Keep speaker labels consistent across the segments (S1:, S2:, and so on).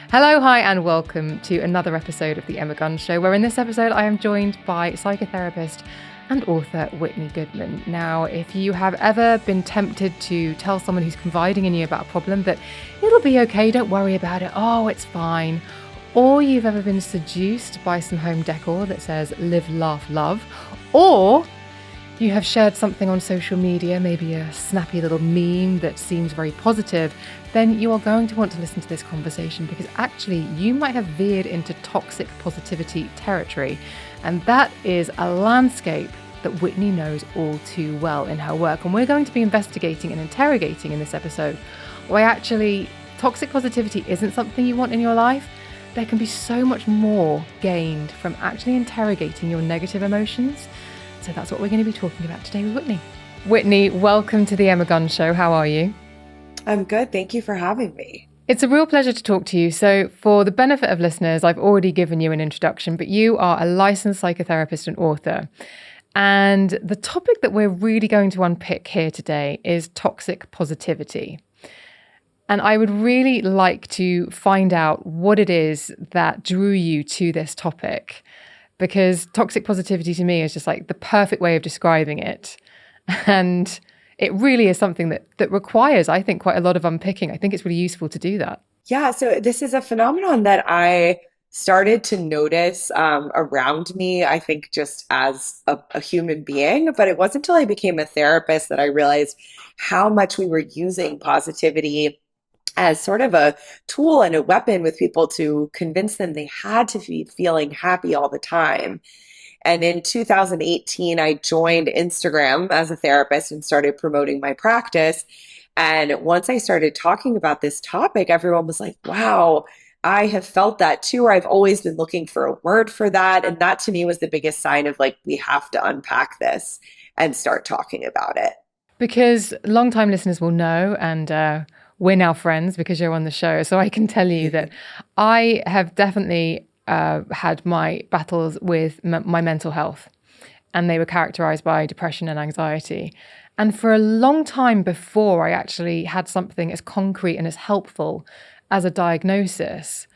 S1: Hello, hi, and welcome to another episode of The Emma Gunn Show, where in this episode I am joined by psychotherapist and author Whitney Goodman. Now, if you have ever been tempted to tell someone who's confiding in you about a problem that it'll be okay, don't worry about it, oh, it's fine, or you've ever been seduced by some home decor that says live, laugh, love, or you have shared something on social media, maybe a snappy little meme that seems very positive, then you are going to want to listen to this conversation because actually you might have veered into toxic positivity territory. And that is a landscape that Whitney knows all too well in her work. And we're going to be investigating and interrogating in this episode why actually toxic positivity isn't something you want in your life. There can be so much more gained from actually interrogating your negative emotions. So that's what we're going to be talking about today with Whitney. Whitney, welcome to the Emma Gunn Show. How are you?
S2: I'm good. Thank you for having me.
S1: It's a real pleasure to talk to you. So for the benefit of listeners, I've already given you an introduction, but you are a licensed psychotherapist and author. And the topic that we're really going to unpick here today is toxic positivity. And I would really like to find out what it is that drew you to this topic, because toxic positivity to me is just like the perfect way of describing it. And it really is something that requires, I think, quite a lot of unpicking. I think it's really useful to do that.
S2: Yeah, so this is a phenomenon that I started to notice around me, I think, just as a human being. But it wasn't until I became a therapist that I realized how much we were using positivity as sort of a tool and a weapon with people to convince them they had to be feeling happy all the time. And in 2018, I joined Instagram as a therapist and started promoting my practice. And once I started talking about this topic, everyone was like, wow, I have felt that too, or I've always been looking for a word for that. And that to me was the biggest sign of like, we have to unpack this and start talking about it.
S1: Because longtime listeners will know, and we're now friends because you're on the show. So I can tell you that I have definitely had my battles with my mental health, and they were characterized by depression and anxiety. And for a long time before I actually had something as concrete and as helpful as a diagnosis,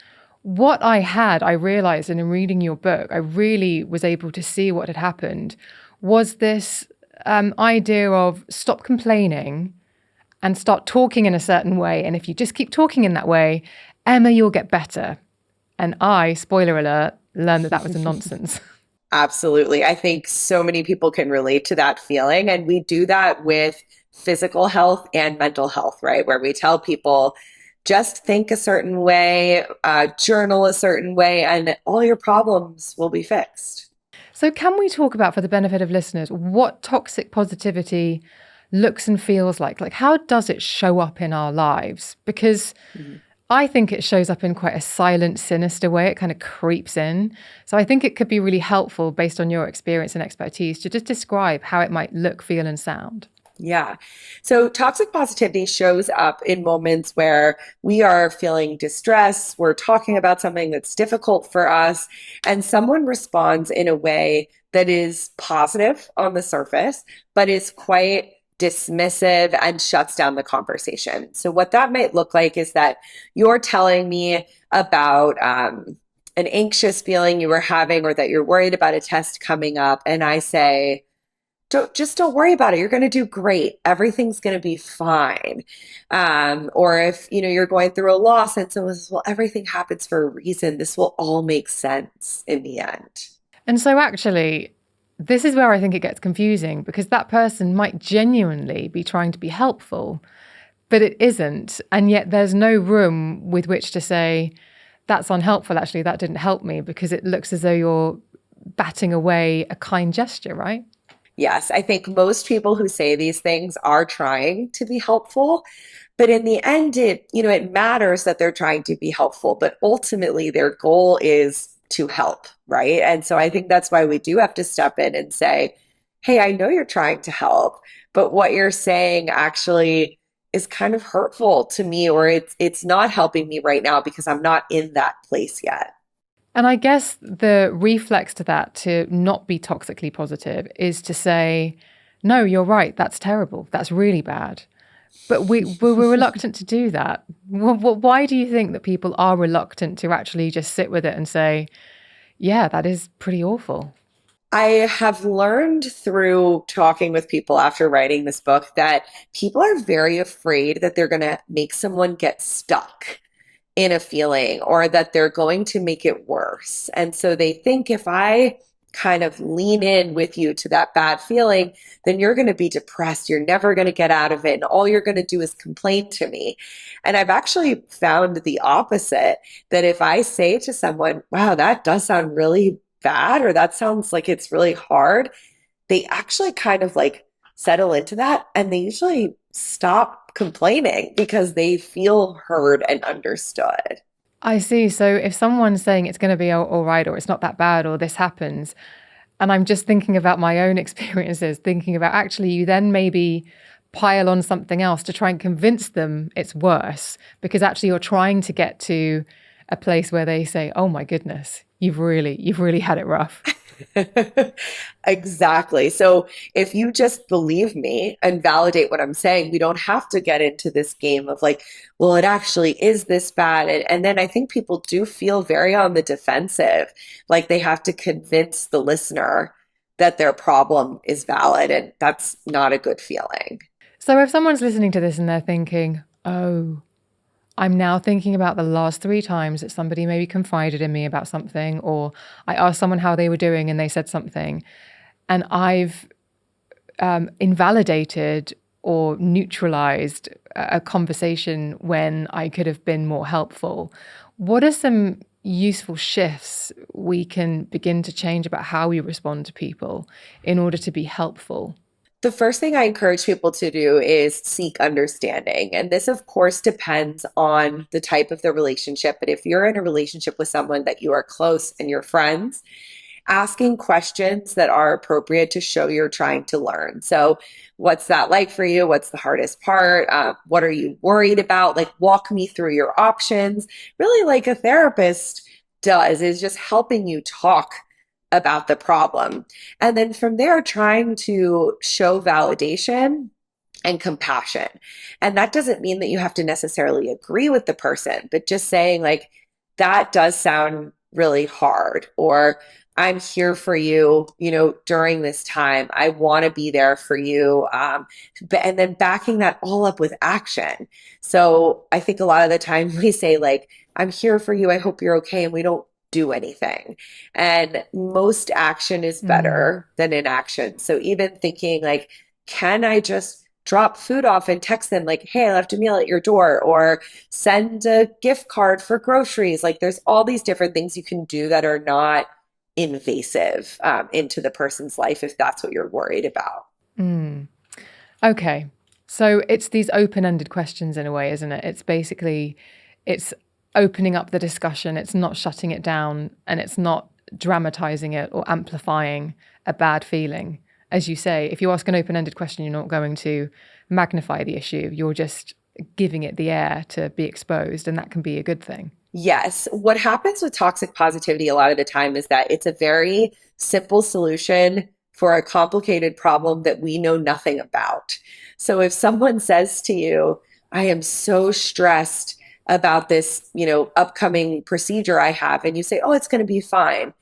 S1: what I had, I realized, and in reading your book, I really was able to see what had happened, was this idea of stop complaining and start talking in a certain way. And if you just keep talking in that way, Emma, you'll get better. And I, spoiler alert, learned that was a nonsense.
S2: Absolutely. I think so many people can relate to that feeling. And we do that with physical health and mental health, right? Where we tell people just think a certain way, journal a certain way, and all your problems will be fixed.
S1: So can we talk about, for the benefit of listeners, what toxic positivity looks and feels like? Like, how does it show up in our lives? Because I think it shows up in quite a silent, sinister way. It kind of creeps in. So I think it could be really helpful, based on your experience and expertise, to just describe how it might look, feel, and sound.
S2: Yeah. So toxic positivity shows up in moments where we are feeling distress, we're talking about something that's difficult for us, and someone responds in a way that is positive on the surface, but is quite dismissive and shuts down the conversation. So what that might look like is that you're telling me about an anxious feeling you were having, or that you're worried about a test coming up, and I say, don't worry about it. You're going to do great. Everything's going to be fine. Or if you're going through a loss and someone says, well, everything happens for a reason. This will all make sense in the end.
S1: And so actually, this is where I think it gets confusing, because that person might genuinely be trying to be helpful, but it isn't. And yet there's no room with which to say, that's unhelpful. Actually, that didn't help me, because it looks as though you're batting away a kind gesture, right?
S2: Yes, I think most people who say these things are trying to be helpful, but in the end, it matters that they're trying to be helpful, but ultimately their goal is to help, right? And so I think that's why we do have to step in and say, hey, I know you're trying to help, but what you're saying actually is kind of hurtful to me, or it's not helping me right now because I'm not in that place yet.
S1: And I guess the reflex to that, to not be toxically positive, is to say, no, you're right, that's terrible, that's really bad. But we're reluctant to do that. Why do you think that people are reluctant to actually just sit with it and say, yeah, that is pretty awful?
S2: I have learned through talking with people after writing this book that people are very afraid that they're going to make someone get stuck in a feeling or that they're going to make it worse. And so they think if I kind of lean in with you to that bad feeling, then you're going to be depressed. You're never going to get out of it. And all you're going to do is complain to me. And I've actually found the opposite that if I say to someone, wow, that does sound really bad, or that sounds like it's really hard, they actually kind of like settle into that and they usually stop complaining because they feel heard and understood.
S1: I see. So if someone's saying it's going to be all right, or it's not that bad, or this happens, and I'm just thinking about my own experiences, thinking about actually you then maybe pile on something else to try and convince them it's worse, because actually you're trying to get to a place where they say, "Oh my goodness, you've really had it rough."
S2: Exactly. So if you just believe me and validate what I'm saying, we don't have to get into this game of like, well, it actually is this bad. And then I think people do feel very on the defensive, like they have to convince the listener that their problem is valid. And that's not a good feeling.
S1: So if someone's listening to this and they're thinking, "Oh, I'm now thinking about the last three times that somebody maybe confided in me about something, or I asked someone how they were doing and they said something, and I've invalidated or neutralized a conversation when I could have been more helpful." What are some useful shifts we can begin to change about how we respond to people in order to be helpful?
S2: The first thing I encourage people to do is seek understanding. And this, of course, depends on the type of the relationship. But if you're in a relationship with someone that you are close and you're friends, asking questions that are appropriate to show you're trying to learn. So, what's that like for you? What's the hardest part? What are you worried about? Like, walk me through your options. Really, like a therapist does, is just helping you talk about the problem. And then from there, trying to show validation and compassion. And that doesn't mean that you have to necessarily agree with the person, but just saying, like, that does sound really hard, or I'm here for you, during this time. I want to be there for you. And then backing that all up with action. So I think a lot of the time we say, like, I'm here for you. I hope you're okay. And we don't do anything. And most action is
S1: Mm.
S2: better than inaction. So even thinking, like, can I just drop food off and text them like, hey, I left a meal at your door, or send a gift card for groceries. Like there's all these different things you can do that are not invasive into the person's life if that's what you're worried about.
S1: Mm. Okay. So it's these open-ended questions in a way, isn't it? It's basically it's opening up the discussion, it's not shutting it down, and it's not dramatizing it or amplifying a bad feeling. As you say, if you ask an open-ended question, you're not going to magnify the issue. You're just giving it the air to be exposed, and that can be a good thing.
S2: Yes. What happens with toxic positivity a lot of the time is that it's a very simple solution for a complicated problem that we know nothing about. So if someone says to you, I am so stressed about this, upcoming procedure I have, and you say, oh, it's going to be fine,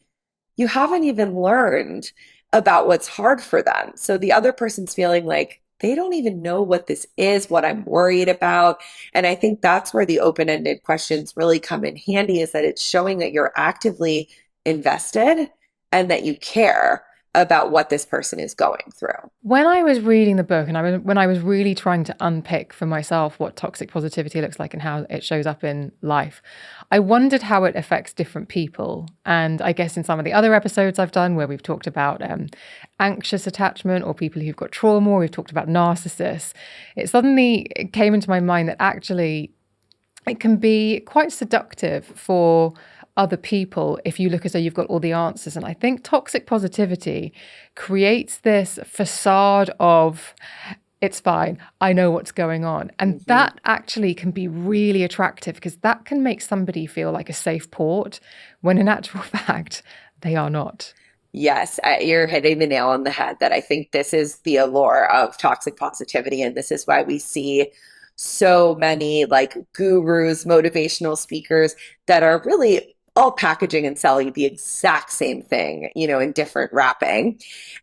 S2: you haven't even learned about what's hard for them. So the other person's feeling like they don't even know what this is, what I'm worried about. And I think that's where the open ended questions really come in handy, is that it's showing that you're actively invested and that you care about what this person is going through.
S1: When I was reading the book, and when I was really trying to unpick for myself what toxic positivity looks like and how it shows up in life, I wondered how it affects different people. And I guess in some of the other episodes I've done where we've talked about anxious attachment or people who've got trauma, or we've talked about narcissists, it came into my mind that actually it can be quite seductive for other people if you look as though you've got all the answers. And I think toxic positivity creates this facade of, it's fine, I know what's going on. And
S2: Mhm.
S1: that actually can be really attractive because that can make somebody feel like a safe port when in actual fact, they are not.
S2: Yes, you're hitting the nail on the head that I think this is the allure of toxic positivity. And this is why we see so many like gurus, motivational speakers that are really all packaging and selling the exact same thing, in different wrapping.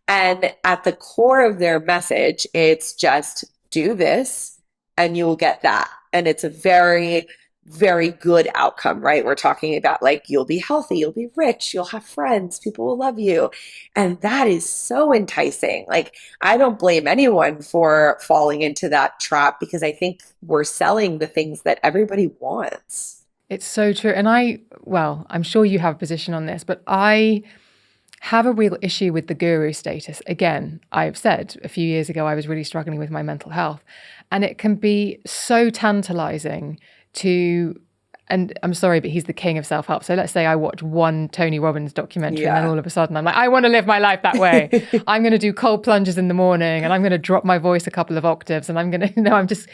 S2: And at the core of their message, it's just do this and you will get that. And it's a very very good outcome, right? We're talking about like you'll be healthy, you'll be rich, you'll have friends, people will love you. And that is so enticing. Like, I don't blame anyone for falling into that trap because I think we're selling the things that everybody wants.
S1: It's so true. And well, I'm sure you have a position on this, but I have a real issue with the guru status. Again, I've said a few years ago, I was really struggling with my mental health, and it can be so tantalizing to, and I'm sorry, but he's the king of self-help. So let's say I watch one Tony Robbins documentary and then
S2: Yeah.
S1: all of a sudden I'm like, I want to live my life that way. I'm going to do cold plunges in the morning and I'm going to drop my voice a couple of octaves and I'm going to,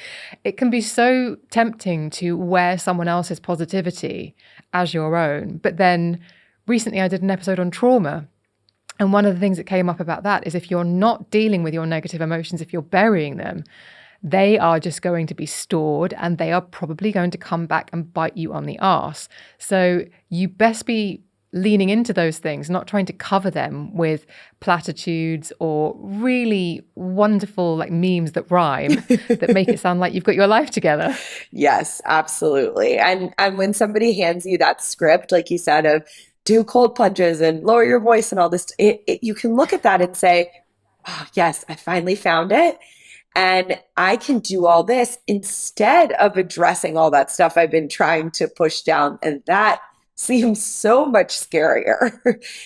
S1: it can be so tempting to wear someone else's positivity as your own. But then recently I did an episode on trauma. And one of the things that came up about that is if you're not dealing with your negative emotions, if you're burying them, they are just going to be stored and they are probably going to come back and bite you on the arse. So you best be leaning into those things, not trying to cover them with platitudes or really wonderful like memes that rhyme that make it sound like you've got your life together.
S2: Yes, absolutely. And when somebody hands you that script, like you said, of do cold plunges and lower your voice and all this, you can look at that and say, oh, yes, I finally found it. And I can do all this instead of addressing all that stuff I've been trying to push down. And that seems so much scarier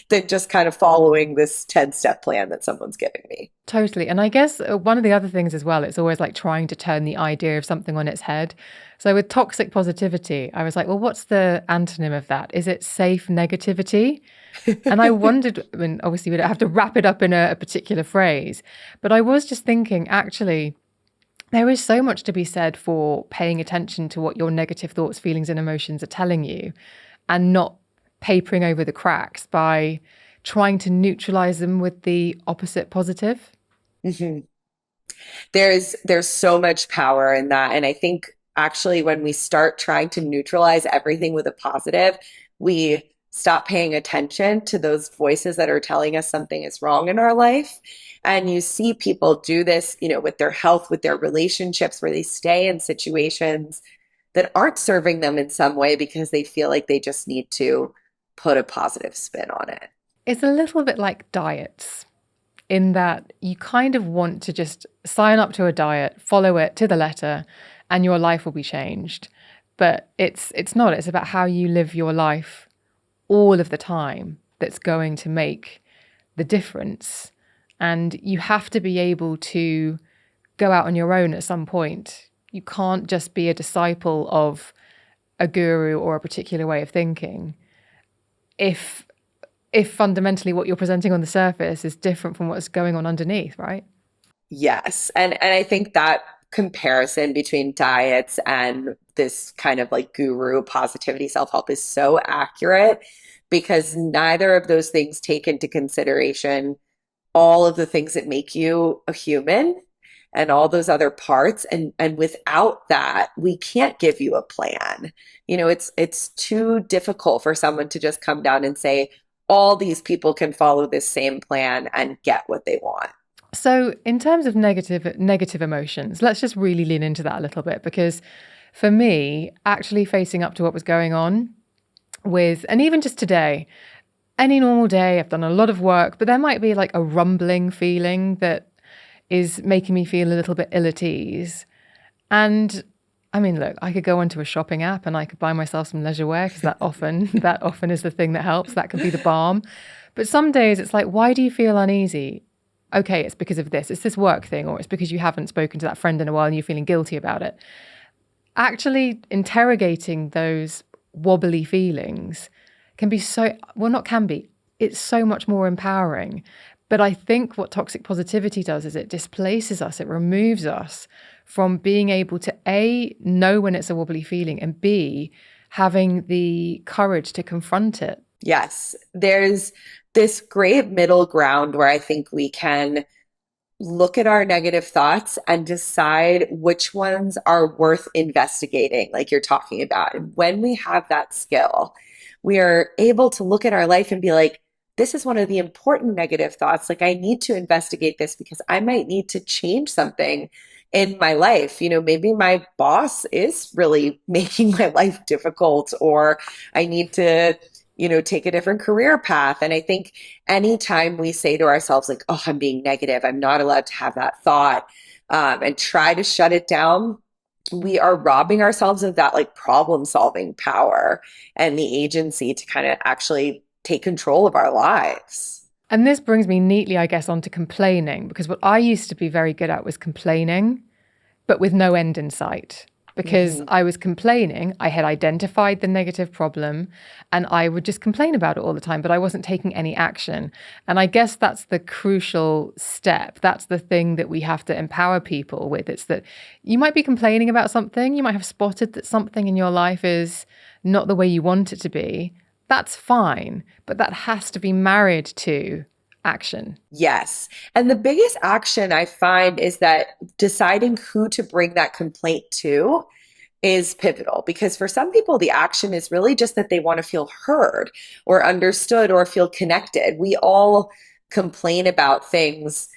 S2: than just kind of following this 10-step plan that someone's giving me.
S1: Totally. And I guess one of the other things as well, it's always like trying to turn the idea of something on its head. So with toxic positivity, I was like, well, what's the antonym of that? Is it safe negativity? And I wondered, I mean, obviously we don't have to wrap it up in a particular phrase, but I was just thinking, actually, there is so much to be said for paying attention to what your negative thoughts, feelings, and emotions are telling you and not papering over the cracks by trying to neutralize them with the opposite positive.
S2: Mhm. There's so much power in that. And I think actually when we start trying to neutralize everything with a positive, we stop paying attention to those voices that are telling us something is wrong in our life. And you see people do this, with their health, with their relationships, where they stay in situations that aren't serving them in some way because they feel like they just need to put a positive spin on it.
S1: It's a little bit like diets, in that you kind of want to just sign up to a diet, follow it to the letter, and your life will be changed. But it's not. It's about how you live your life all of the time that's going to make the difference. And you have to be able to go out on your own at some point. You can't just be a disciple of a guru or a particular way of thinking if fundamentally what you're presenting on the surface is different from what's going on underneath, right?
S2: Yes. And I think that comparison between diets and this kind of like guru positivity self-help is so accurate because neither of those things take into consideration all of the things that make you a human and all those other parts. And without that, we can't give you a plan. It's too difficult for someone to just come down and say, all these people can follow this same plan and get what they want.
S1: So in terms of negative emotions, let's just really lean into that a little bit, because for me, actually facing up to what was going on with, and even just today, any normal day, I've done a lot of work, but there might be like a rumbling feeling that is making me feel a little bit ill at ease. And I mean, look, I could go onto a shopping app and I could buy myself some leisure wear because that often is the thing that helps. That could be the balm. But some days it's like, why do you feel uneasy? Okay, it's because of this. It's this work thing, or it's because you haven't spoken to that friend in a while and you're feeling guilty about it. Actually interrogating those wobbly feelings can be so, well, not can be, it's so much more empowering. But I think what toxic positivity does is it displaces us, it removes us from being able to A, know when it's a wobbly feeling, and B, having the courage to confront it.
S2: Yes, there's this great middle ground where I think we can look at our negative thoughts and decide which ones are worth investigating, like you're talking about. And when we have that skill, we are able to look at our life and be like, this is one of the important negative thoughts. Like, I need to investigate this because I might need to change something in my life. Maybe my boss is really making my life difficult, or I need to, take a different career path. And I think anytime we say to ourselves, like, oh, I'm being negative, I'm not allowed to have that thought, and try to shut it down, we are robbing ourselves of that like problem solving power and the agency to kind of actually take control of our lives.
S1: And this brings me neatly, I guess, onto complaining, because what I used to be very good at was complaining, but with no end in sight. Because
S2: Mhm.
S1: I was complaining, I had identified the negative problem and I would just complain about it all the time, but I wasn't taking any action. And I guess that's the crucial step. That's the thing that we have to empower people with. It's that you might be complaining about something, you might have spotted that something in your life is not the way you want it to be. That's fine, but that has to be married to action.
S2: Yes. And the biggest action I find is that deciding who to bring that complaint to is pivotal, because for some people, the action is really just that they want to feel heard or understood or feel connected. We all complain about things,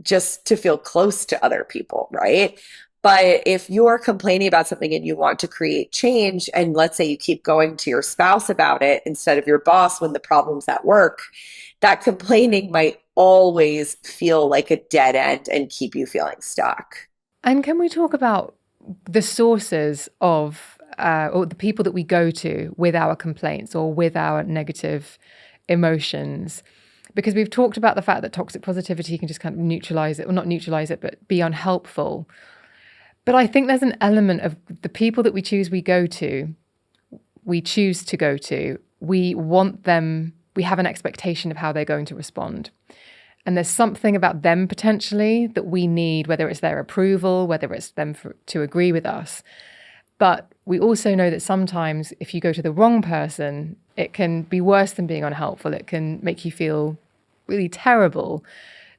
S2: just to feel close to other people, right? But if you're complaining about something and you want to create change, and let's say you keep going to your spouse about it instead of your boss when the problem's at work, that complaining might always feel like a dead end and keep you feeling stuck.
S1: And can we talk about the sources of, or the people that we go to with our complaints or with our negative emotions? Because we've talked about the fact that toxic positivity can just kind of neutralize it, or not neutralize it, but be unhelpful. But I think there's an element of the people that we choose to go to, we want them, we have an expectation of how they're going to respond. And there's something about them potentially that we need, whether it's their approval, whether it's them to agree with us. But we also know that sometimes if you go to the wrong person, it can be worse than being unhelpful. It can make you feel really terrible.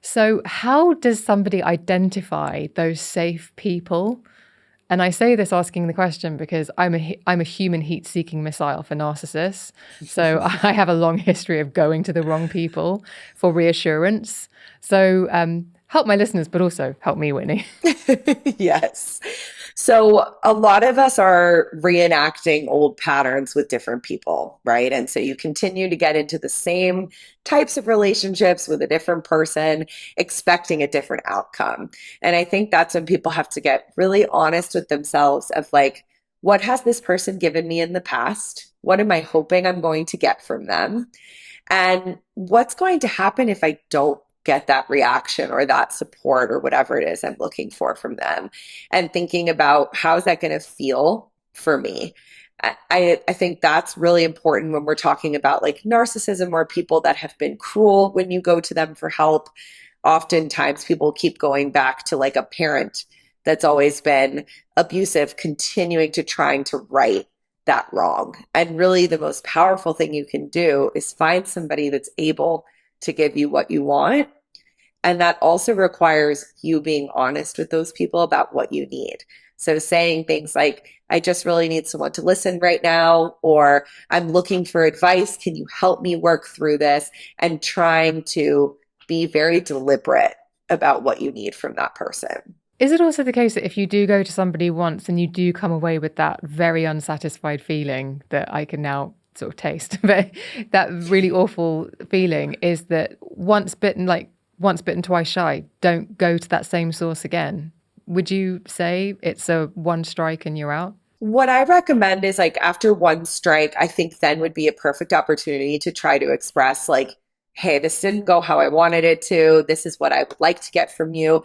S1: So how does somebody identify those safe people? And I say this asking the question because I'm a human heat-seeking missile for narcissists. So I have a long history of going to the wrong people for reassurance. So help my listeners, but also help me, Whitney.
S2: Yes. So a lot of us are reenacting old patterns with different people, right? And so you continue to get into the same types of relationships with a different person, expecting a different outcome. And I think that's when people have to get really honest with themselves of like, what has this person given me in the past? What am I hoping I'm going to get from them? And what's going to happen if I don't get that reaction or that support or whatever it is I'm looking for from them? And thinking about how is that going to feel for me? I think that's really important when we're talking about like narcissism or people that have been cruel when you go to them for help. Oftentimes people keep going back to like a parent that's always been abusive, continuing to trying to right that wrong. And really, the most powerful thing you can do is find somebody that's able to give you what you want. And that also requires you being honest with those people about what you need. So saying things like, I just really need someone to listen right now, or I'm looking for advice. Can you help me work through this? And trying to be very deliberate about what you need from that person.
S1: Is it also the case that if you do go to somebody once and you do come away with that very unsatisfied feeling that I can now sort of taste, but that really awful feeling is that once bitten, twice shy, don't go to that same source again? Would you say it's a one strike and you're out?
S2: What I recommend is like after one strike, I think then would be a perfect opportunity to try to express like, hey, this didn't go how I wanted it to. This is what I would like to get from you.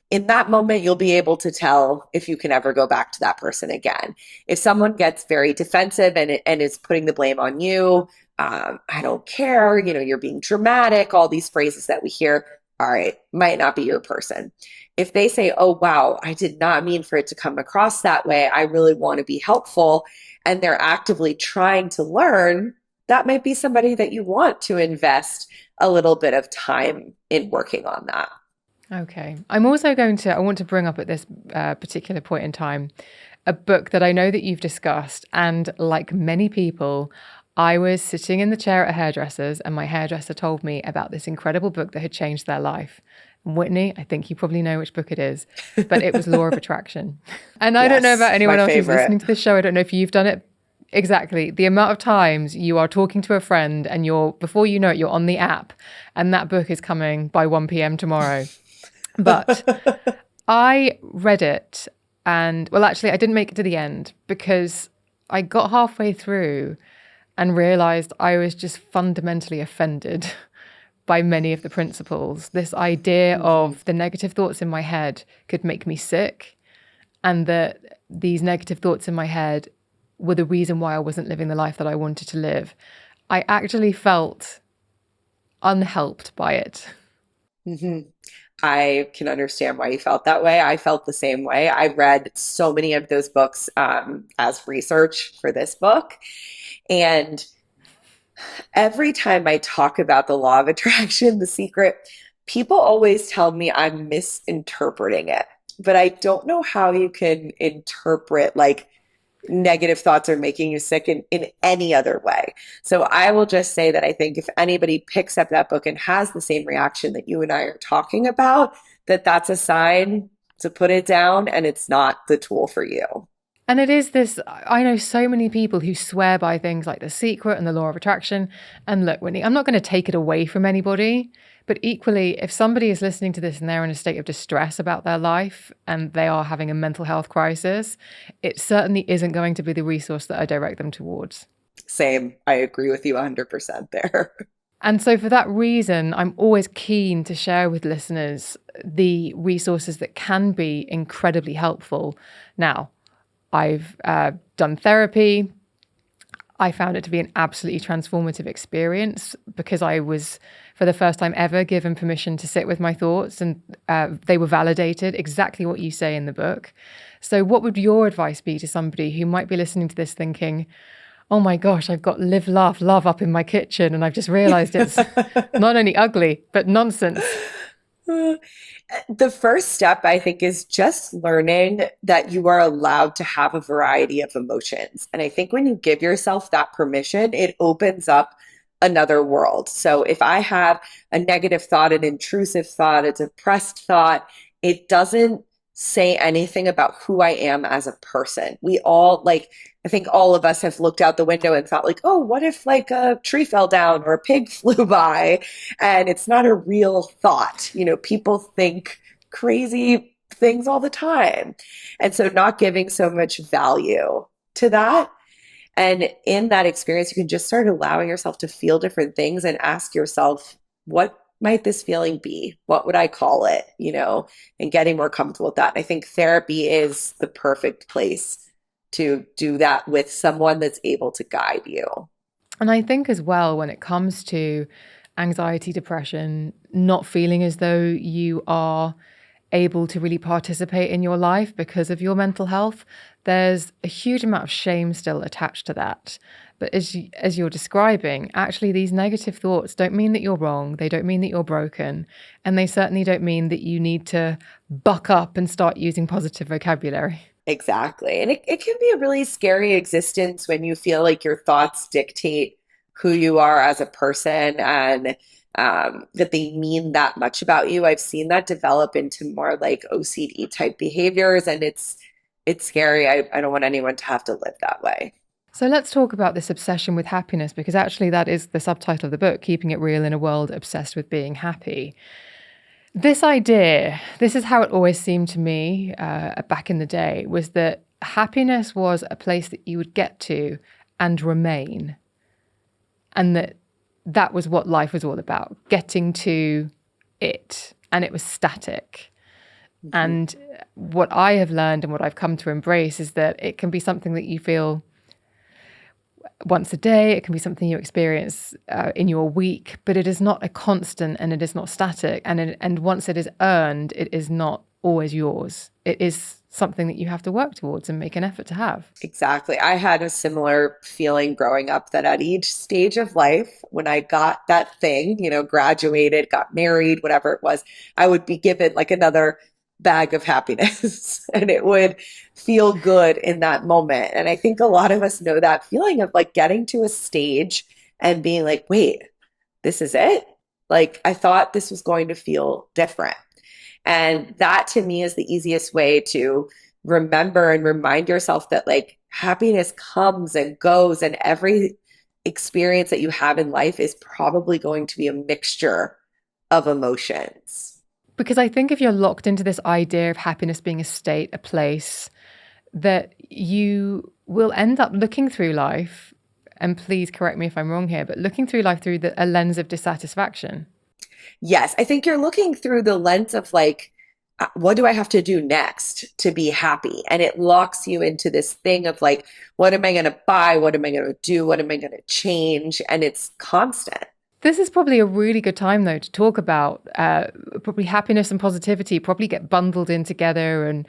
S2: In that moment, you'll be able to tell if you can ever go back to that person again. If someone gets very defensive and is putting the blame on you, I don't care, you're being dramatic, all these phrases that we hear, all right, might not be your person. If they say, oh, wow, I did not mean for it to come across that way, I really want to be helpful, and they're actively trying to learn, that might be somebody that you want to invest a little bit of time in working on that.
S1: Okay. I want to bring up at this particular point in time a book that I know that you've discussed. And like many people, I was sitting in the chair at a hairdresser's and my hairdresser told me about this incredible book that had changed their life. And Whitney, I think you probably know which book it is, but it was Law of Attraction. And I don't know about
S2: Yes, my
S1: anyone else who's listening
S2: favorite.
S1: to this show. I don't know if you've done it. Exactly. The amount of times you are talking to a friend and before you know it, you're on the app and that book is coming by 1 p.m. tomorrow. But I read it and, well, actually, I didn't make it to the end because I got halfway through and realized I was just fundamentally offended by many of the principles. This idea
S2: Mhm.
S1: of the negative thoughts in my head could make me sick, and that these negative thoughts in my head were the reason why I wasn't living the life that I wanted to live. I actually felt unhelped by it.
S2: Mhm. I can understand why you felt that way. I felt the same way. I read so many of those books as research for this book. And every time I talk about the law of attraction, the secret, people always tell me I'm misinterpreting it. But I don't know how you can interpret like negative thoughts are making you sick in any other way. So I will just say that I think if anybody picks up that book and has the same reaction that you and I are talking about, that that's a sign to put it down and it's not the tool for you.
S1: And it is this, I know so many people who swear by things like The Secret and the Law of Attraction. And look, Whitney, I'm not going to take it away from anybody, but equally, if somebody is listening to this and they're in a state of distress about their life and they are having a mental health crisis, it certainly isn't going to be the resource that I direct them towards.
S2: Same. I agree with you 100% there.
S1: And so, for that reason, I'm always keen to share with listeners the resources that can be incredibly helpful. Now, I've done therapy. I found it to be an absolutely transformative experience because I was, for the first time ever, given permission to sit with my thoughts, and they were validated, exactly what you say in the book. So, what would your advice be to somebody who might be listening to this thinking, oh my gosh, I've got live, laugh, love up in my kitchen, and I've just realized it's not only ugly, but nonsense?
S2: The first step, I think, is just learning that you are allowed to have a variety of emotions. And I think when you give yourself that permission, it opens up another world. So if I have a negative thought, an intrusive thought, a depressed thought, it doesn't say anything about who I am as a person. We all like, I think all of us have looked out the window and thought like, oh, what if like a tree fell down or a pig flew by? And it's not a real thought. You know, people think crazy things all the time. And so not giving so much value to that. And in that experience, you can just start allowing yourself to feel different things and ask yourself, what might this feeling be? What would I call it? You know, and getting more comfortable with that. And I think therapy is the perfect place to do that with someone that's able to guide you.
S1: And I think as well, when it comes to anxiety, depression, not feeling as though you are able to really participate in your life because of your mental health, there's a huge amount of shame still attached to that. But as you're describing, actually, these negative thoughts don't mean that you're wrong. They don't mean that you're broken. And they certainly don't mean that you need to buck up and start using positive vocabulary.
S2: Exactly. And it can be a really scary existence when you feel like your thoughts dictate who you are as a person and that they mean that much about you. I've seen that develop into more like OCD type behaviors, and it's scary. I don't want anyone to have to live that way.
S1: So let's talk about this obsession with happiness, because actually that is the subtitle of the book, Keeping It Real in a World Obsessed with Being Happy. This idea, this is how it always seemed to me back in the day, was that happiness was a place that you would get to and remain. And that was what life was all about, getting to it. And it was static.
S2: Mhm.
S1: And what I have learned and what I've come to embrace is that it can be something that you feel once a day. It can be something you experience in your week, but it is not a constant and it is not static. And once it is earned, it is not always yours. It is something that you have to work towards and make an effort to have.
S2: Exactly. I had a similar feeling growing up that at each stage of life, when I got that thing, graduated, got married, whatever it was, I would be given like another bag of happiness and it would feel good in that moment. And I think a lot of us know that feeling of like getting to a stage and being like, wait, this is it? Like, I thought this was going to feel different. And that to me is the easiest way to remember and remind yourself that like happiness comes and goes, and every experience that you have in life is probably going to be a mixture of emotions.
S1: Because I think if you're locked into this idea of happiness being a state, a place, that you will end up looking through life, and please correct me if I'm wrong here, but looking through life through a lens of dissatisfaction.
S2: Yes, I think you're looking through the lens of like, what do I have to do next to be happy? And it locks you into this thing of like, what am I going to buy? What am I going to do? What am I going to change? And it's constant.
S1: This is probably a really good time, though, to talk about probably happiness and positivity probably get bundled in together, and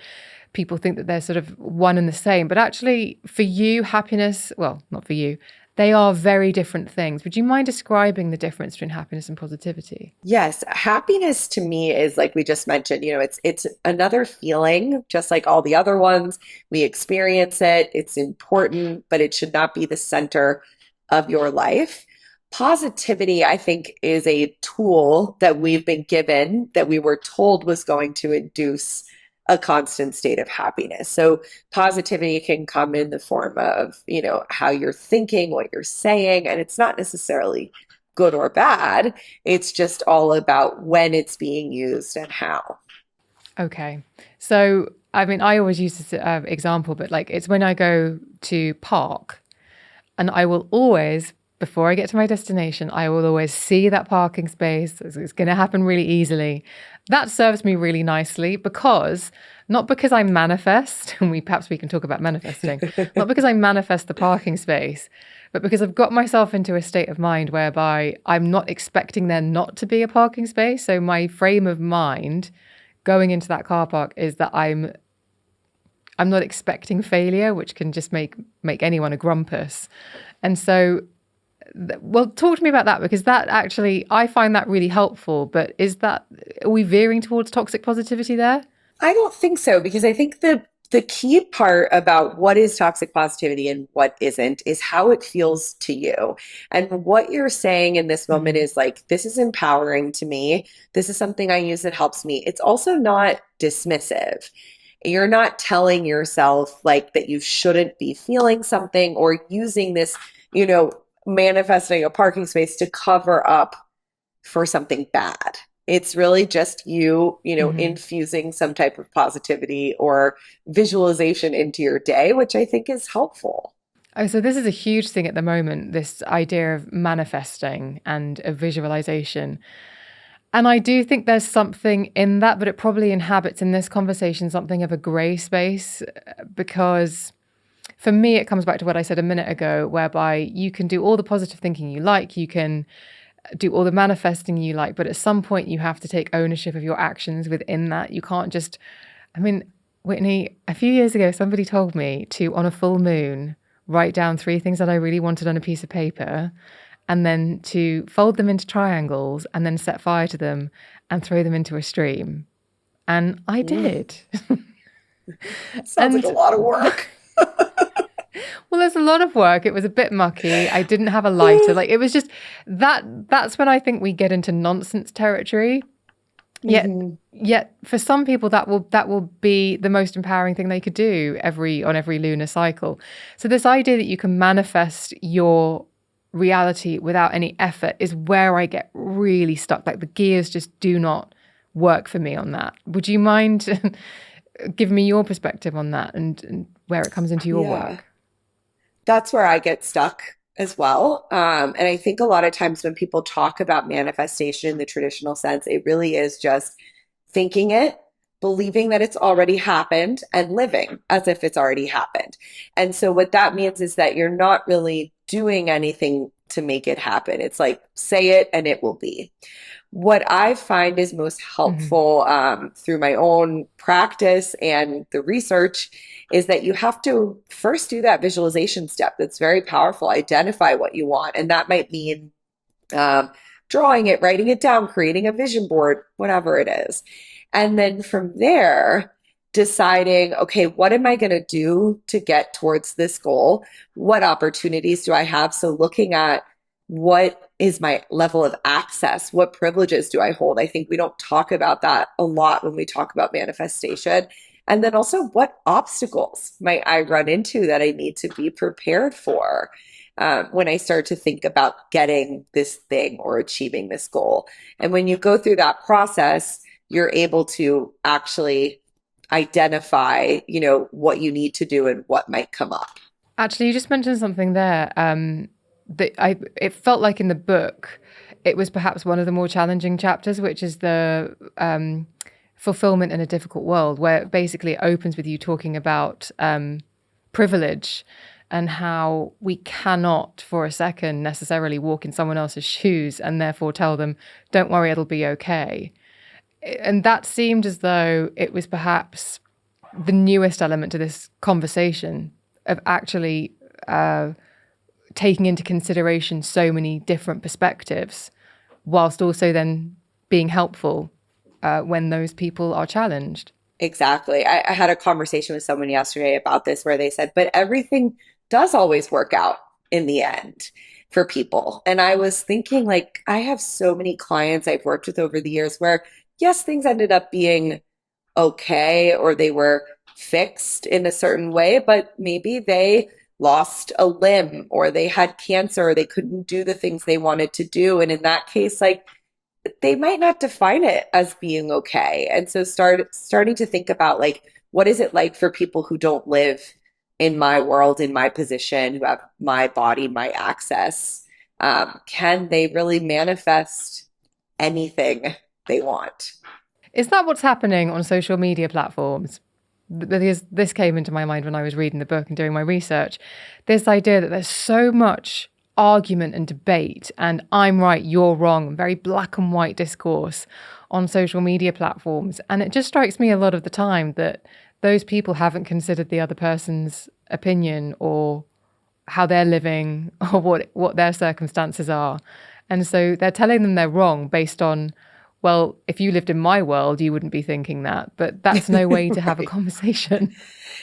S1: people think that they're sort of one and the same. But actually, for you, happiness, well, not for you, they are very different things. Would you mind describing the difference between happiness and positivity?
S2: Yes, happiness to me is like we just mentioned, it's another feeling just like all the other ones. We experience it, it's important, but it should not be the center of your life. Positivity, I think, is a tool that we've been given that we were told was going to induce a constant state of happiness. So positivity can come in the form of, how you're thinking, what you're saying, and it's not necessarily good or bad. It's just all about when it's being used and how.
S1: Okay. So, I mean, I always use this example, but like it's when I go to park and I will always, before I get to my destination, I will always see that parking space. It's going to happen really easily. That serves me really nicely because, not because I manifest, and perhaps we can talk about manifesting, not because I manifest the parking space, but because I've got myself into a state of mind whereby I'm not expecting there not to be a parking space. So my frame of mind going into that car park is that I'm not expecting failure, which can just make anyone a grumpus. And so, well, talk to me about that, because that actually, I find that really helpful. But are we veering towards toxic positivity there?
S2: I don't think so, because I think the key part about what is toxic positivity and what isn't is how it feels to you. And what you're saying in this moment is like, this is empowering to me. This is something I use that helps me. It's also not dismissive. You're not telling yourself like that you shouldn't be feeling something or using this, manifesting a parking space to cover up for something bad. It's really just you,
S1: Mm-hmm.
S2: infusing some type of positivity or visualization into your day, which I think is helpful.
S1: Oh, so this is a huge thing at the moment, this idea of manifesting and of visualization. And I do think there's something in that, but it probably inhabits in this conversation something of a gray space, because for me, it comes back to what I said a minute ago, whereby you can do all the positive thinking you like, you can do all the manifesting you like, but at some point you have to take ownership of your actions within that. You can't just, I mean, Whitney, a few years ago, somebody told me to, on a full moon, write down 3 things that I really wanted on a piece of paper, and then to fold them into triangles and then set fire to them and throw them into a stream. And I
S2: Mm,
S1: did.
S2: sounds like a
S1: And
S2: lot of work.
S1: well, there's a lot of work. It was a bit mucky. I didn't have a lighter. Like it was just that's when I think we get into nonsense territory. Yet
S2: Mhm.
S1: yet for some people that will be the most empowering thing they could do on every lunar cycle. So this idea that you can manifest your reality without any effort is where I get really stuck. Like the gears just do not work for me on that. Would you mind giving me your perspective on that, and where it comes into your
S2: Yeah.
S1: work?
S2: That's where I get stuck as well. And I think a lot of times when people talk about manifestation in the traditional sense, it really is just thinking it, believing that it's already happened, and living as if it's already happened. And so what that means is that you're not really doing anything to make it happen. It's like, say it and it will be. What I find is most
S1: Hmm.
S2: helpful through my own practice and the research is that you have to first do that visualization step. That's very powerful. Identify what you want. And that might mean um, drawing it, writing it down, creating a vision board, whatever it is. And then from there, deciding, okay, what am I going to do to get towards this goal? What opportunities do I have? So looking at what is my level of access? What privileges do I hold? I think we don't talk about that a lot when we talk about manifestation. And then also, what obstacles might I run into that I need to be prepared for? When I start to think about getting this thing or achieving this goal. And when you go through that process, you're able to actually identify, what you need to do and what might come up.
S1: Actually, you just mentioned something there it felt like in the book, it was perhaps one of the more challenging chapters, which is the fulfillment in a difficult world, where basically it opens with you talking about privilege and how we cannot for a second necessarily walk in someone else's shoes and therefore tell them, don't worry, it'll be okay. And that seemed as though it was perhaps the newest element to this conversation of actually taking into consideration so many different perspectives, whilst also then being helpful when those people are challenged.
S2: Exactly. I had a conversation with someone yesterday about this where they said, but everything does always work out in the end for people. And I was thinking, like, I have so many clients I've worked with over the years where, yes, things ended up being okay or they were fixed in a certain way, but maybe they lost a limb or they had cancer or they couldn't do the things they wanted to do. And in that case, like, they might not define it as being okay. And so starting to think about, like, what is it like for people who don't live in my world, in my position, who have my body, my access? Can they really manifest anything they want?
S1: Is that what's happening on social media platforms? Because this came into my mind when I was reading the book and doing my research. This idea that there's so much argument and debate and I'm right, you're wrong, very black and white discourse on social media platforms. And it just strikes me a lot of the time that those people haven't considered the other person's opinion or how they're living or what their circumstances are. And so they're telling them they're wrong based on, well, if you lived in my world, you wouldn't be thinking that. But that's no way to have a
S2: Right.
S1: conversation.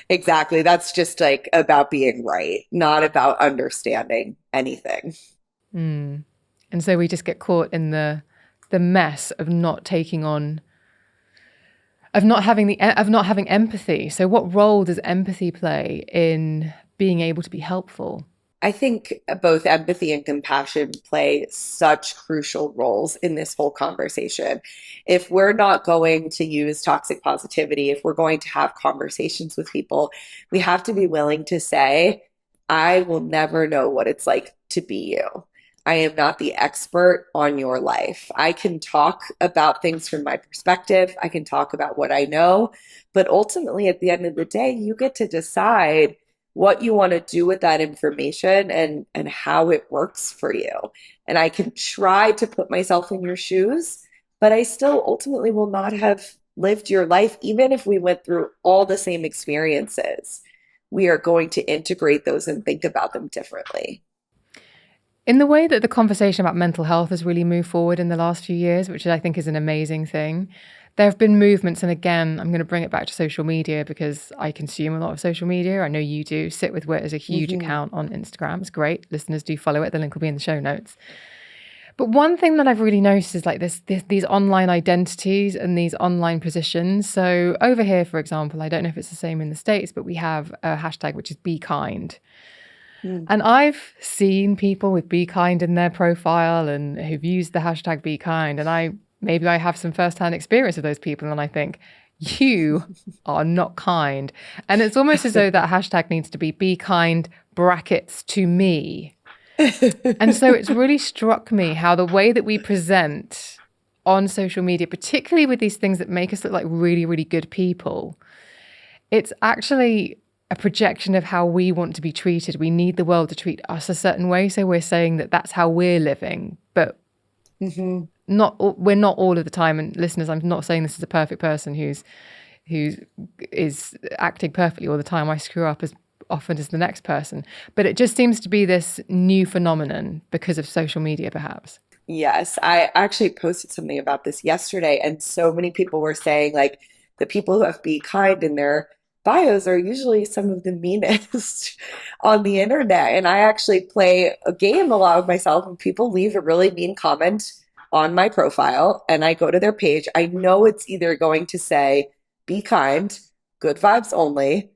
S2: Exactly. That's just like about being right, not about understanding anything.
S1: Mm. And so we just get caught in the mess of not taking on, of not having empathy. So what role does empathy play in being able to be helpful?
S2: I think both empathy and compassion play such crucial roles in this whole conversation. If we're not going to use toxic positivity, if we're going to have conversations with people, we have to be willing to say, I will never know what it's like to be you. I am not the expert on your life. I can talk about things from my perspective. I can talk about what I know. But ultimately, at the end of the day, you get to decide what you want to do with that information and how it works for you. And I can try to put myself in your shoes, but I still ultimately will not have lived your life, even if we went through all the same experiences. We are going to integrate those and think about them differently.
S1: In the way that the conversation about mental health has really moved forward in the last few years, which I think is an amazing thing, there have been movements. And again, I'm going to bring it back to social media because I consume a lot of social media. I know you do. Sit with Wit is a huge
S2: Mhm.
S1: account on Instagram. It's great. Listeners do follow it. The link will be in the show notes. But one thing that I've really noticed is like these online identities and these online positions. So over here, for example, I don't know if it's the same in the States, but we have a hashtag which is be kind.
S2: Mm.
S1: And I've seen people with be kind in their profile and who've used the hashtag be kind. And maybe I have some firsthand experience of those people. And I think, you are not kind. And it's almost as though that hashtag needs to be kind brackets to me. And so it's really struck me how the way that we present on social media, particularly with these things that make us look like really, really good people, it's actually a projection of how we want to be treated. We need the world to treat us a certain way. So we're saying that that's how we're living, but
S2: Hmm.
S1: we're not all of the time. And listeners, I'm not saying this is a perfect person who is acting perfectly all the time. I screw up as often as the next person, but it just seems to be this new phenomenon because of social media, perhaps.
S2: Yes, I actually posted something about this yesterday, and so many people were saying like the people who have Be Kind in their bios are usually some of the meanest on the internet. And I actually play a game a lot with myself, and people leave a really mean comment on my profile, and I go to their page. I know it's either going to say, Be kind, good vibes only,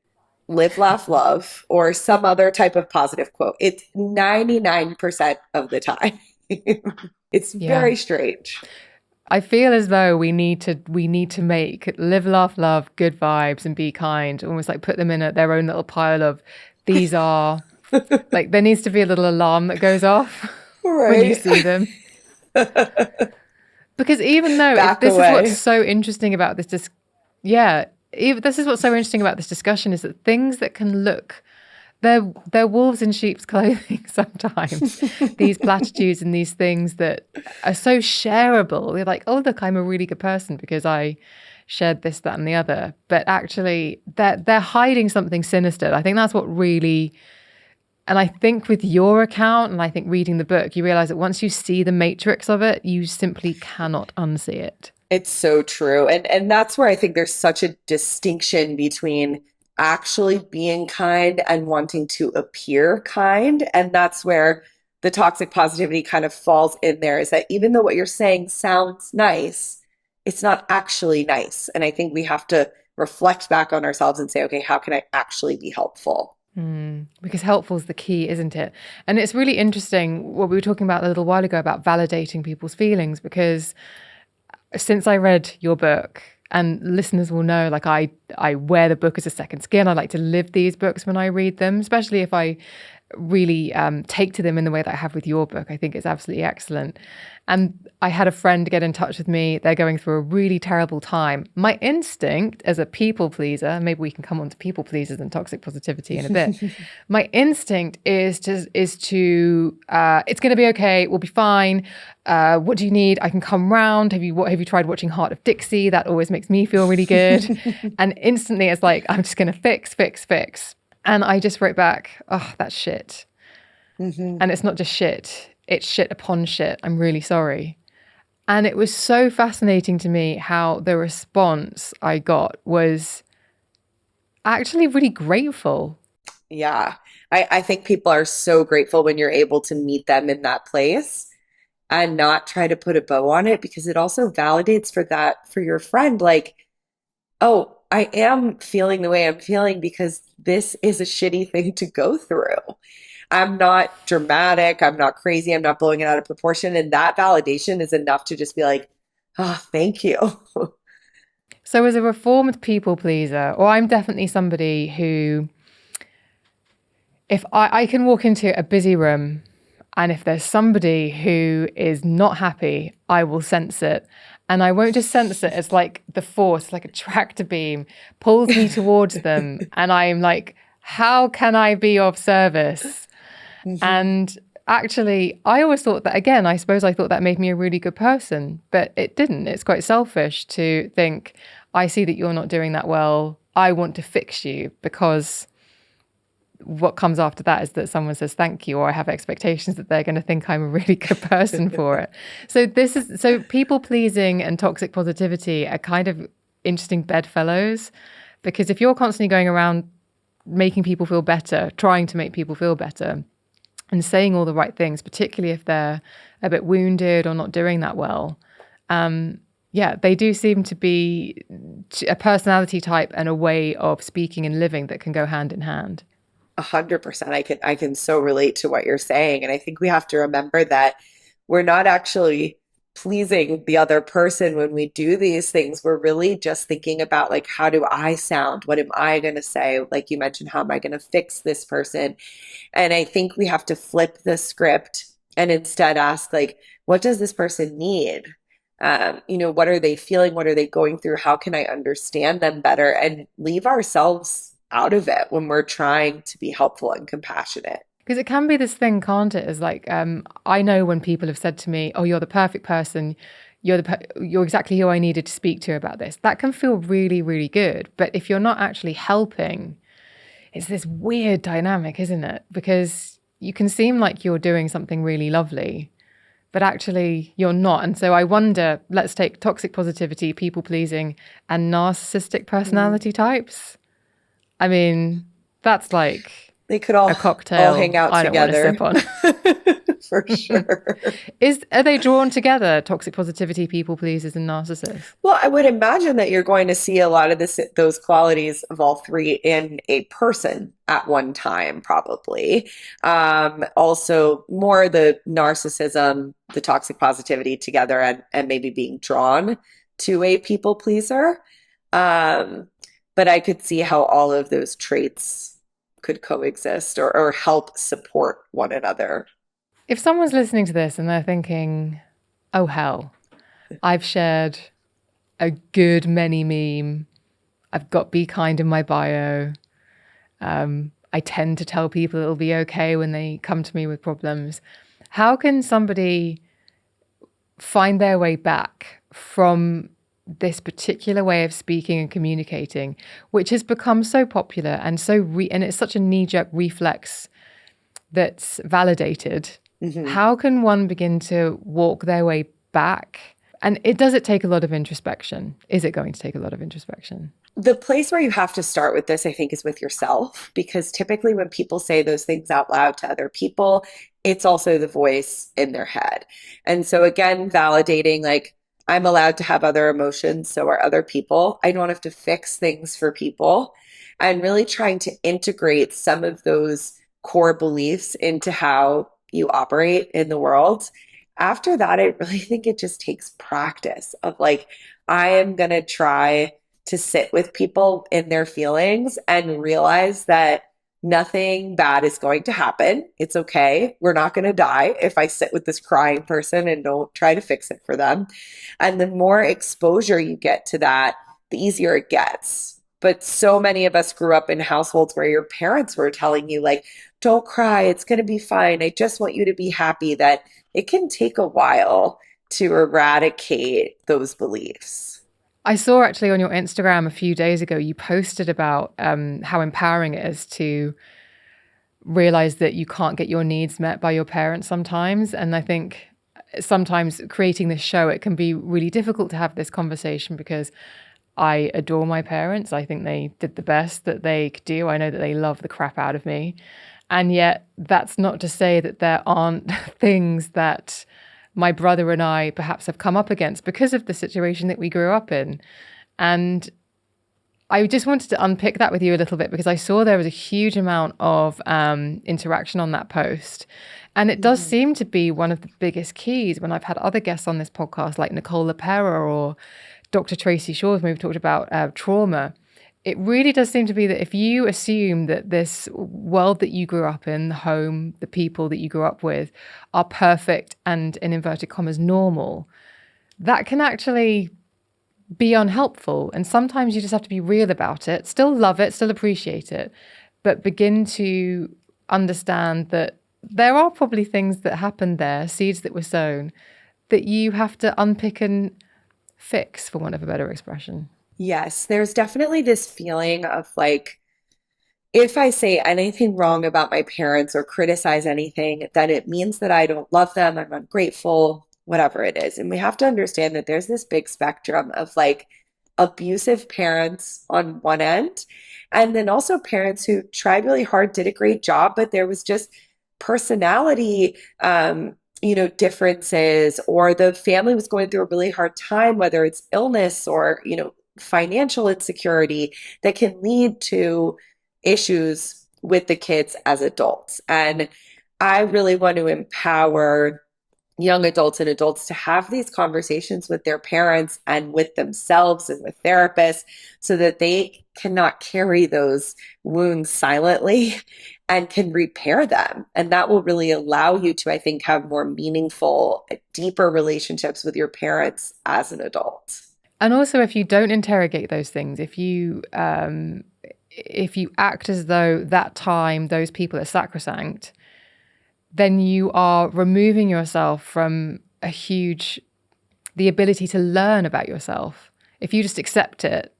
S2: live, laugh, love, or some other type of positive quote. It's 99% of the time. It's
S1: Yeah.
S2: very strange.
S1: I feel as though we need to make live, laugh, love, good vibes, and be kind. Almost like put them in their own little pile of these are like there needs to be a little alarm that goes off when you
S2: Right.
S1: see them. Because even though
S2: Back
S1: this is what's
S2: away.
S1: so interesting about yeah, even, this is what's so interesting about this discussion is that things that can look they're wolves in sheep's clothing sometimes. These platitudes and these things that are so shareable. They're like, oh look, I'm a really good person because I shared this, that, and the other. But actually, they're hiding something sinister. I think that's what really. And I think with your account, and I think reading the book, you realize that once you see the matrix of it, you simply cannot unsee it.
S2: It's so true. And that's where I think there's such a distinction between actually being kind and wanting to appear kind. And that's where the toxic positivity kind of falls in there, is that even though what you're saying sounds nice, it's not actually nice. And I think we have to reflect back on ourselves and say, okay, how can I actually be helpful?
S1: Because helpful is the key, isn't it? And it's really interesting what we were talking about a little while ago about validating people's feelings, because since I read your book, and listeners will know, like I wear the book as a second skin. I like to live these books when I read them, especially if I really take to them in the way that I have with your book. I think it's absolutely excellent. And I had a friend get in touch with me. They're going through a really terrible time. My instinct as a people pleaser, maybe we can come on to people pleasers and toxic positivity in a bit. My instinct is to it's going to be okay. We'll be fine. What do you need? I can come round. Have you tried watching Heart of Dixie? That always makes me feel really good. And instantly it's like, I'm just going to fix, fix, fix. And I just wrote back, oh, that's shit.
S2: Hmm.
S1: And it's not just shit, it's shit upon shit. I'm really sorry. And it was so fascinating to me how the response I got was actually really grateful.
S2: Yeah. I think people are so grateful when you're able to meet them in that place and not try to put a bow on it, because it also validates for your friend, like, oh, I am feeling the way I'm feeling because this is a shitty thing to go through. I'm not dramatic, I'm not crazy, I'm not blowing it out of proportion. And that validation is enough to just be like, oh, thank you.
S1: So, as a reformed people pleaser, or I'm definitely somebody who, if I can walk into a busy room and if there's somebody who is not happy, I will sense it. And I won't just sense it, it's like the force, like a tractor beam, pulls me towards them. And I'm like, how can I be of service?
S2: Mhm.
S1: And actually, I always thought that, again, I suppose I thought that made me a really good person, but it didn't. It's quite selfish to think, I see that you're not doing that well. I want to fix you, because what comes after that is that someone says thank you, or I have expectations that they're going to think I'm a really good person for it. So people pleasing and toxic positivity are kind of interesting bedfellows, because if you're constantly going around making people feel better, trying to make people feel better, and saying all the right things, particularly if they're a bit wounded or not doing that well, yeah, they do seem to be a personality type and a way of speaking and living that can go hand in hand.
S2: 100%. I can so relate to what you're saying. And I think we have to remember that we're not actually pleasing the other person when we do these things. We're really just thinking about, like, how do I sound? What am I going to say? Like you mentioned, how am I going to fix this person? And I think we have to flip the script and instead ask, like, what does this person need? What are they feeling? What are they going through? How can I understand them better? And leave ourselves out of it when we're trying to be helpful and compassionate.
S1: Because it can be this thing, can't it? As like, I know when people have said to me, "Oh, you're the perfect person. You're exactly who I needed to speak to about this." That can feel really, really good. But if you're not actually helping, it's this weird dynamic, isn't it? Because you can seem like you're doing something really lovely, but actually you're not. And so I wonder, let's take toxic positivity, people pleasing, and narcissistic personality types. I mean, that's like
S2: They could
S1: a
S2: all
S1: cocktail
S2: hang out
S1: I don't want to
S2: together.
S1: sip on.
S2: For sure.
S1: Are they drawn together, toxic positivity, people pleasers, and narcissists?
S2: Well, I would imagine that you're going to see a lot of those qualities of all three in a person at one time, probably. Also, more the narcissism, the toxic positivity together, and maybe being drawn to a people pleaser. But I could see how all of those traits could coexist or help support one another.
S1: If someone's listening to this and they're thinking, oh, hell, I've shared a good many meme. I've got be kind in my bio. I tend to tell people it'll be okay when they come to me with problems. How can somebody find their way back from this particular way of speaking and communicating, which has become so popular and and it's such a knee-jerk reflex that's validated? How can one begin to walk their way back? And does it take a lot of introspection? Is it going to take a lot of introspection?
S2: The place where you have to start with this, I think, is with yourself, because typically when people say those things out loud to other people, it's also the voice in their head. And so, again, validating like, I'm allowed to have other emotions, so are other people. I don't have to fix things for people. And really trying to integrate some of those core beliefs into how you operate in the world. After that, I really think it just takes practice of like, I am going to try to sit with people in their feelings and realize that nothing bad is going to happen. It's okay. We're not going to die if I sit with this crying person and don't try to fix it for them. And the more exposure you get to that, the easier it gets. But so many of us grew up in households where your parents were telling you, like, don't cry, it's going to be fine. I just want you to be happy, that it can take a while to eradicate those beliefs.
S1: I saw actually on your Instagram a few days ago, you posted about how empowering it is to realize that you can't get your needs met by your parents sometimes. And I think sometimes creating this show, it can be really difficult to have this conversation because I adore my parents. I think they did the best that they could do. I know that they love the crap out of me. And yet that's not to say that there aren't things that my brother and I perhaps have come up against because of the situation that we grew up in. And I just wanted to unpick that with you a little bit because I saw there was a huge amount of interaction on that post. And it does seem to be one of the biggest keys when I've had other guests on this podcast, like Nicole LaPera or Dr. Tracy Shaw's, when we've talked about trauma. It really does seem to be that if you assume that this world that you grew up in, the home, the people that you grew up with are perfect and, in inverted commas, normal, that can actually be unhelpful. And sometimes you just have to be real about it, still love it, still appreciate it, but begin to understand that there are probably things that happened there, seeds that were sown, that you have to unpick and fix, for want of a better expression.
S2: Yes, there's definitely this feeling of like, if I say anything wrong about my parents or criticize anything, then it means that I don't love them, I'm ungrateful, whatever it is. And we have to understand that there's this big spectrum of like abusive parents on one end, and then also parents who tried really hard, did a great job, but there was just personality differences, or the family was going through a really hard time, whether it's illness or, financial insecurity that can lead to issues with the kids as adults. And I really want to empower young adults and adults to have these conversations with their parents and with themselves and with therapists so that they cannot carry those wounds silently and can repair them. And that will really allow you to, I think, have more meaningful, deeper relationships with your parents as an adult.
S1: And also, if you don't interrogate those things, if you if you act as though that time, those people are sacrosanct, then you are removing yourself from the ability to learn about yourself. If you just accept it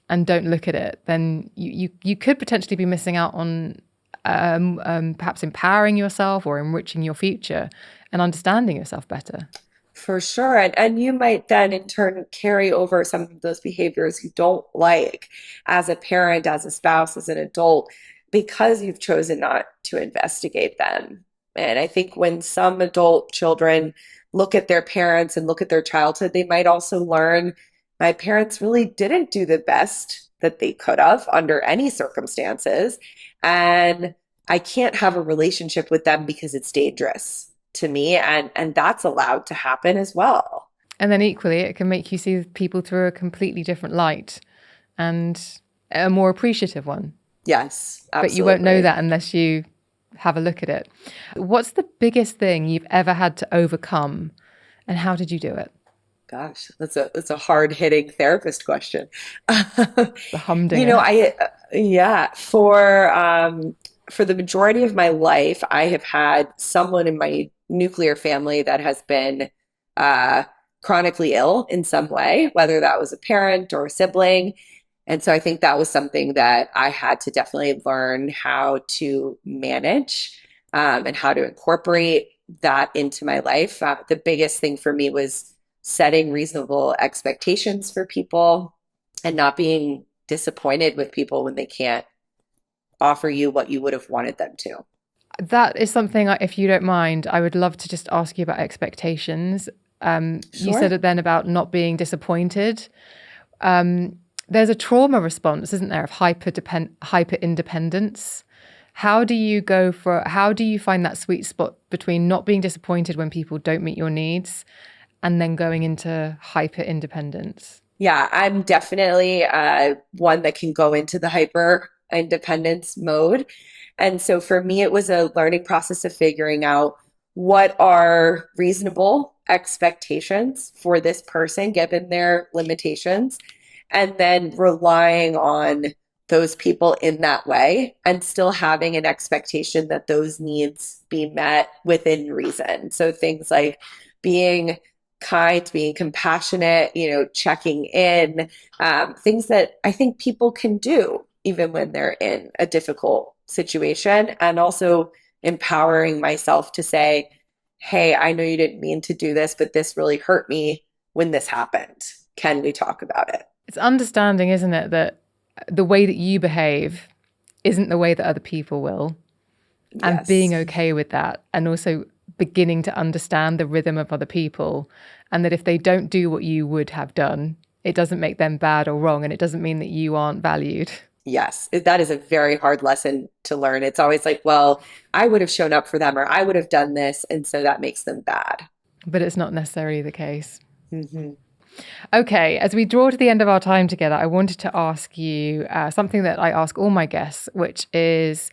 S1: and don't look at it, then you could potentially be missing out on perhaps empowering yourself or enriching your future and understanding yourself better.
S2: For sure. And you might then in turn carry over some of those behaviors you don't like as a parent, as a spouse, as an adult, because you've chosen not to investigate them. And I think when some adult children look at their parents and look at their childhood, they might also learn my parents really didn't do the best that they could have under any circumstances. And I can't have a relationship with them because it's dangerous to me, and that's allowed to happen as well.
S1: And then equally, it can make you see people through a completely different light and a more appreciative one.
S2: Yes, absolutely.
S1: But you won't know that unless you have a look at it. What's the biggest thing you've ever had to overcome, and how did you do it?
S2: Gosh, that's a hard-hitting therapist question.
S1: The humdinger.
S2: Yeah, for the majority of my life, I have had someone in my nuclear family that has been uh, chronically ill in some way, whether that was a parent or a sibling. And so I think that was something that I had to definitely learn how to manage, and how to incorporate that into my life. The biggest thing for me was setting reasonable expectations for people and not being disappointed with people when they can't offer you what you would have wanted them to.
S1: That is something, if you don't mind, I would love to just ask you about expectations. You said
S2: Sure.
S1: it then about not being disappointed. There's a trauma response, isn't there, of hyper independence? How do you find that sweet spot between not being disappointed when people don't meet your needs and then going into hyper independence?
S2: Yeah, I'm definitely one that can go into the hyper independence mode. And so for me, it was a learning process of figuring out what are reasonable expectations for this person given their limitations, and then relying on those people in that way and still having an expectation that those needs be met within reason. So things like being kind, being compassionate, checking in, things that I think people can do even when they're in a difficult situation, and also empowering myself to say, hey, I know you didn't mean to do this, but this really hurt me when this happened. Can we talk about it?
S1: It's understanding, isn't it, that the way that you behave isn't the way that other people will, and
S2: Yes.
S1: being okay with that, and also beginning to understand the rhythm of other people, and that if they don't do what you would have done, it doesn't make them bad or wrong, and it doesn't mean that you aren't valued.
S2: Yes, that is a very hard lesson to learn. It's always like, well, I would have shown up for them or I would have done this, and so that makes them bad.
S1: But it's not necessarily the case.
S2: Hmm.
S1: Okay, as we draw to the end of our time together, I wanted to ask you something that I ask all my guests, which is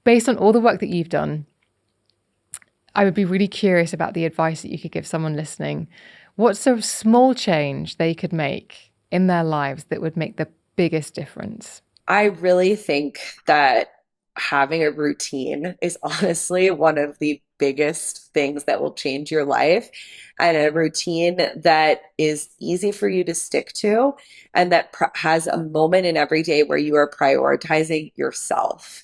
S1: based on all the work that you've done, I would be really curious about the advice that you could give someone listening. What's a small change they could make in their lives that would make the biggest difference?
S2: I really think that having a routine is honestly one of the biggest things that will change your life, and a routine that is easy for you to stick to, and that has a moment in every day where you are prioritizing yourself,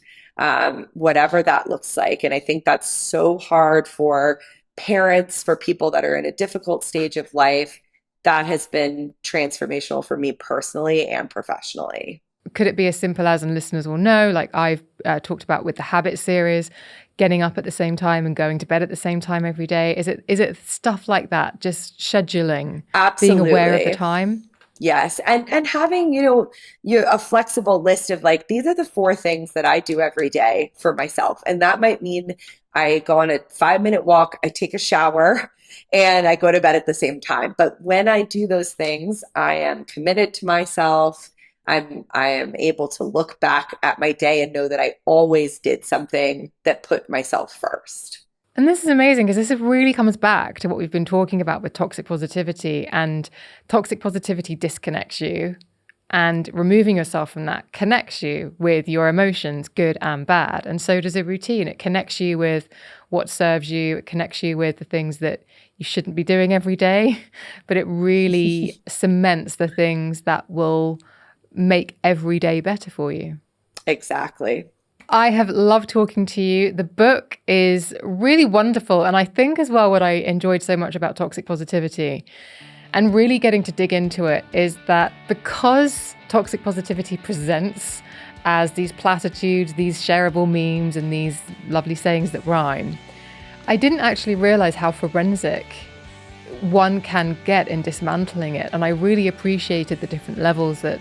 S2: whatever that looks like. And I think that's so hard for parents, for people that are in a difficult stage of life. That has been transformational for me personally and professionally.
S1: Could it be as simple as, and listeners will know, like I've talked about with the Habit series, getting up at the same time and going to bed at the same time every day? Is it stuff like that? Just scheduling, being aware of the
S2: Absolutely.
S1: time?
S2: Yes. And having, a flexible list of like, these are the four things that I do every day for myself. And that might mean I go on a 5-minute walk, I take a shower, and I go to bed at the same time. But when I do those things, I am committed to myself. I am able to look back at my day and know that I always did something that put myself first.
S1: And this is amazing because this really comes back to what we've been talking about with toxic positivity, and toxic positivity disconnects you And removing yourself from that connects you with your emotions, good and bad. And so does a routine. It connects you with what serves you. It connects you with the things that you shouldn't be doing every day. But it really cements the things that will make every day better for you.
S2: Exactly.
S1: I have loved talking to you. The book is really wonderful. And I think as well, what I enjoyed so much about toxic positivity and really getting to dig into it is that because toxic positivity presents as these platitudes, these shareable memes, and these lovely sayings that rhyme, I didn't actually realize how forensic one can get in dismantling it. And I really appreciated the different levels that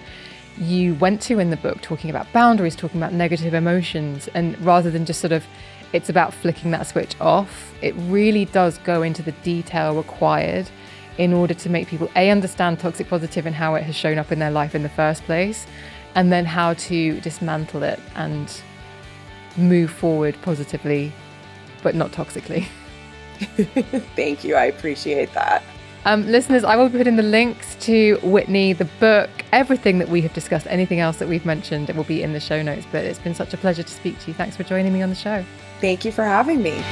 S1: you went to in the book, talking about boundaries, talking about negative emotions. And rather than just sort of, it's about flicking that switch off, it really does go into the detail required in order to make people understand toxic positive and how it has shown up in their life in the first place, and then how to dismantle it and move forward positively, but not toxically.
S2: Thank you. I appreciate that.
S1: Listeners, I will be putting the links to Whitney, the book, everything that we have discussed, anything else that we've mentioned, it will be in the show notes. But it's been such a pleasure to speak to you. Thanks for joining me on the show.
S2: Thank you for having me.